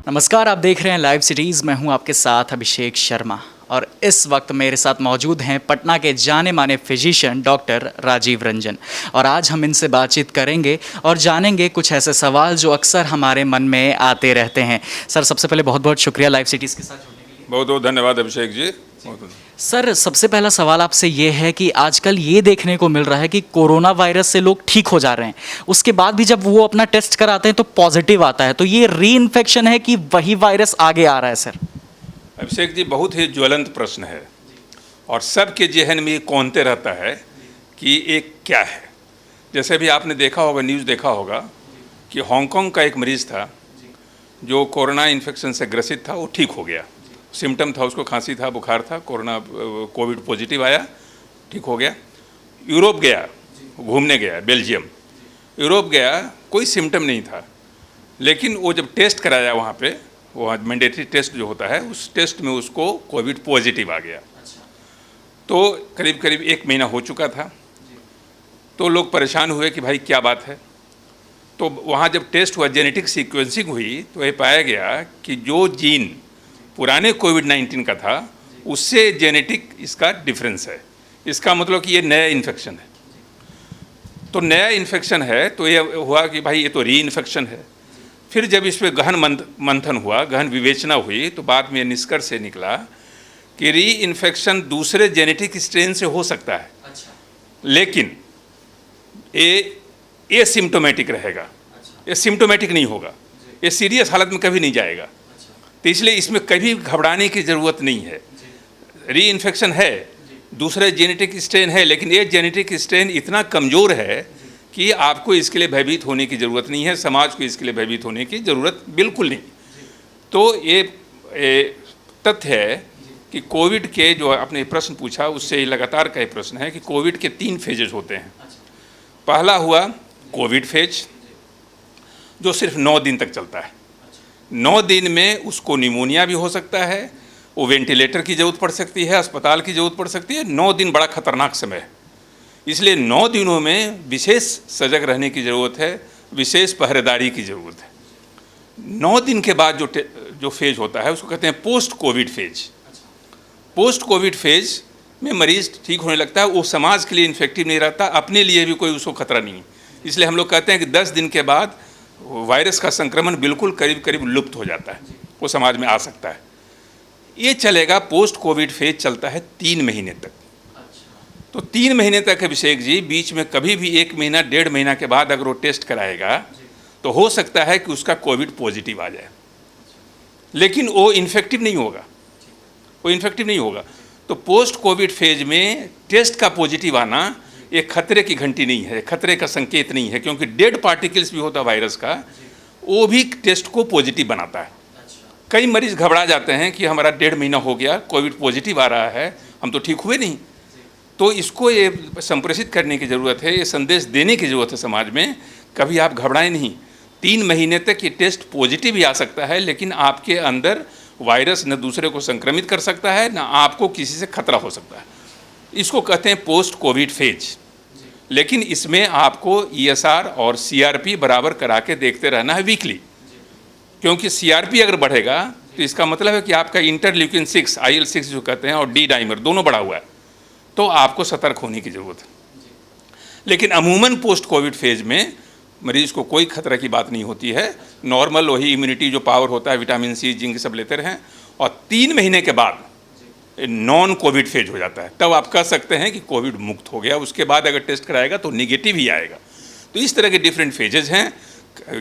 नमस्कार, आप देख रहे हैं लाइव सिटीज़। मैं हूं आपके साथ अभिषेक शर्मा और इस वक्त मेरे साथ मौजूद हैं पटना के जाने माने फिजिशियन डॉक्टर राजीव रंजन। और आज हम इनसे बातचीत करेंगे और जानेंगे कुछ ऐसे सवाल जो अक्सर हमारे मन में आते रहते हैं। सर, सबसे पहले बहुत बहुत शुक्रिया लाइव सिटीज़ के साथ जुड़ने के लिए। बहुत बहुत धन्यवाद अभिषेक जी। सर, सबसे पहला सवाल आपसे ये है कि आजकल ये देखने को मिल रहा है कि कोरोना वायरस से लोग ठीक हो जा रहे हैं, उसके बाद भी जब वो अपना टेस्ट कराते हैं तो पॉजिटिव आता है, तो ये री इन्फेक्शन है कि वही वायरस आगे आ रहा है? सर अभिषेक जी, बहुत ही ज्वलंत प्रश्न है और सबके जहन में ये कौनते रहता है कि एक क्या है। जैसे भी आपने देखा होगा, न्यूज़ देखा होगा कि हांगकांग का एक मरीज़ था जो कोरोना इन्फेक्शन से ग्रसित था, वो ठीक हो गया। सिम्टम था, उसको खांसी था, बुखार था, कोविड पॉजिटिव आया, ठीक हो गया। यूरोप गया, घूमने गया, बेल्जियम, यूरोप गया, कोई सिम्टम नहीं था, लेकिन वो जब टेस्ट कराया वहाँ पे, वो मैंडेटरी टेस्ट जो होता है, उस टेस्ट में उसको कोविड पॉजिटिव आ गया। तो करीब करीब 1 महीना हो चुका था। तो लोग परेशान हुए कि भाई क्या बात है। तो वहाँ जब टेस्ट हुआ, जेनेटिक सीक्वेंसिंग हुई, तो ये पाया गया कि जो जीन पुराने कोविड-19 का था उससे जेनेटिक इसका डिफरेंस है। इसका मतलब कि ये नया इन्फेक्शन है। तो नया इन्फेक्शन है तो ये हुआ कि भाई ये तो री इन्फेक्शन है। फिर जब इस पर गहन मंथन हुआ, गहन विवेचना हुई, तो बाद में निष्कर्ष से निकला कि री इन्फेक्शन दूसरे जेनेटिक स्ट्रेन से हो सकता है। लेकिन ये सिम्टोमेटिक रहेगा, ये सिम्टोमेटिक नहीं होगा, ये सीरियस हालत में कभी नहीं जाएगा। तो इसलिए इसमें कभी घबराने की ज़रूरत नहीं है। री इन्फेक्शन है, दूसरा जेनेटिक स्ट्रेन है, लेकिन ये जेनेटिक स्ट्रेन इतना कमज़ोर है कि आपको इसके लिए भयभीत होने की ज़रूरत नहीं है, समाज को इसके लिए भयभीत होने की ज़रूरत बिल्कुल नहीं। तो ये तथ्य है कि कोविड के, जो आपने प्रश्न पूछा उससे लगातार का ये प्रश्न है कि कोविड के 3 फेजेज होते हैं। पहला हुआ कोविड फेज, जो सिर्फ 9 दिन तक चलता है। 9 दिन में उसको निमोनिया भी हो सकता है, वो वेंटिलेटर की ज़रूरत पड़ सकती है, अस्पताल की ज़रूरत पड़ सकती है। 9 दिन बड़ा खतरनाक समय है, इसलिए 9 दिनों में विशेष सजग रहने की ज़रूरत है, विशेष पहरेदारी की ज़रूरत है। 9 दिन के बाद जो फेज होता है उसको कहते हैं post Covid phase. Post Covid phase में मरीज़ ठीक होने लगता है, वो समाज के लिए इन्फेक्टिव नहीं रहता, अपने लिए भी कोई उसको खतरा नहीं। इसलिए हम लोग कहते हैं कि 10 दिन के बाद वायरस का संक्रमण बिल्कुल करीब करीब लुप्त हो जाता है, वो समाज में आ सकता है। ये चलेगा, पोस्ट कोविड फेज चलता है 3 महीने तक। तो 3 महीने तक अभिषेक जी, बीच में कभी भी 1 महीना 1.5 महीना के बाद अगर वो टेस्ट कराएगा तो हो सकता है कि उसका कोविड पॉजिटिव आ जाए, लेकिन वो इन्फेक्टिव नहीं होगा, वो इन्फेक्टिव नहीं होगा। तो पोस्ट कोविड फेज में टेस्ट का पॉजिटिव आना ये खतरे की घंटी नहीं है, खतरे का संकेत नहीं है, क्योंकि डेड पार्टिकल्स भी होता है वायरस का, वो भी टेस्ट को पॉजिटिव बनाता है। कई मरीज़ घबरा जाते हैं कि हमारा 1.5 महीना हो गया, कोविड पॉजिटिव आ रहा है, हम तो ठीक हुए नहीं। तो इसको ये संप्रेषित करने की ज़रूरत है, ये संदेश देने की ज़रूरत है समाज में, कभी आप घबराएं नहीं। 3 महीने तक ये टेस्ट पॉजिटिव ही आ सकता है, लेकिन आपके अंदर वायरस न दूसरे को संक्रमित कर सकता है, न आपको किसी से खतरा हो सकता है। इसको कहते हैं पोस्ट कोविड फेज। लेकिन इसमें आपको ESR और CRP बराबर करा के देखते रहना है वीकली, क्योंकि CRP अगर बढ़ेगा तो इसका मतलब है कि आपका इंटरल्यूकिन 6 IL-6 जो कहते हैं और D डाइमर दोनों बढ़ा हुआ है, तो आपको सतर्क होने की ज़रूरत है। लेकिन अमूमन पोस्ट कोविड फेज में मरीज़ को कोई खतरा की बात नहीं होती है, नॉर्मल वही इम्यूनिटी जो पावर होता है, विटामिन C, जिंक सब लेते रहें, और 3 महीने के बाद नॉन कोविड फेज हो जाता है, तब आप कह सकते हैं कि कोविड मुक्त हो गया। उसके बाद अगर टेस्ट कराएगा तो निगेटिव ही आएगा। तो इस तरह के डिफरेंट फेजेस हैं,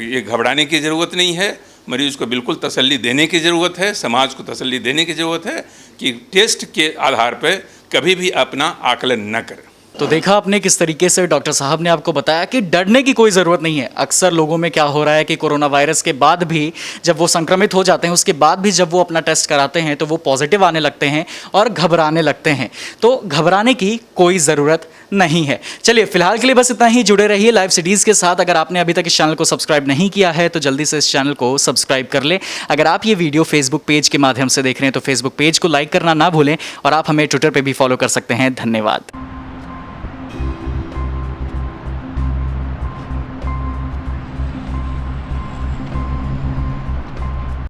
ये घबराने की ज़रूरत नहीं है, मरीज़ को बिल्कुल तसल्ली देने की ज़रूरत है, समाज को तसल्ली देने की ज़रूरत है कि टेस्ट के आधार पर कभी भी अपना आकलन न करें। तो देखा आपने किस तरीके से डॉक्टर साहब ने आपको बताया कि डरने की कोई ज़रूरत नहीं है। अक्सर लोगों में क्या हो रहा है कि कोरोना वायरस के बाद भी जब वो संक्रमित हो जाते हैं, उसके बाद भी जब वो अपना टेस्ट कराते हैं तो वो पॉजिटिव आने लगते हैं और घबराने लगते हैं। तो घबराने की कोई ज़रूरत नहीं है। चलिए, फिलहाल के लिए बस इतना ही। जुड़े रहिए लाइव सिटीज़ के साथ। अगर आपने अभी तक इस चैनल को सब्सक्राइब नहीं किया है तो जल्दी से इस चैनल को सब्सक्राइब कर लें। अगर आप ये वीडियो फेसबुक पेज के माध्यम से देख रहे हैं तो फेसबुक पेज को लाइक करना ना भूलें और आप हमें ट्विटर पर भी फॉलो कर सकते हैं। धन्यवाद।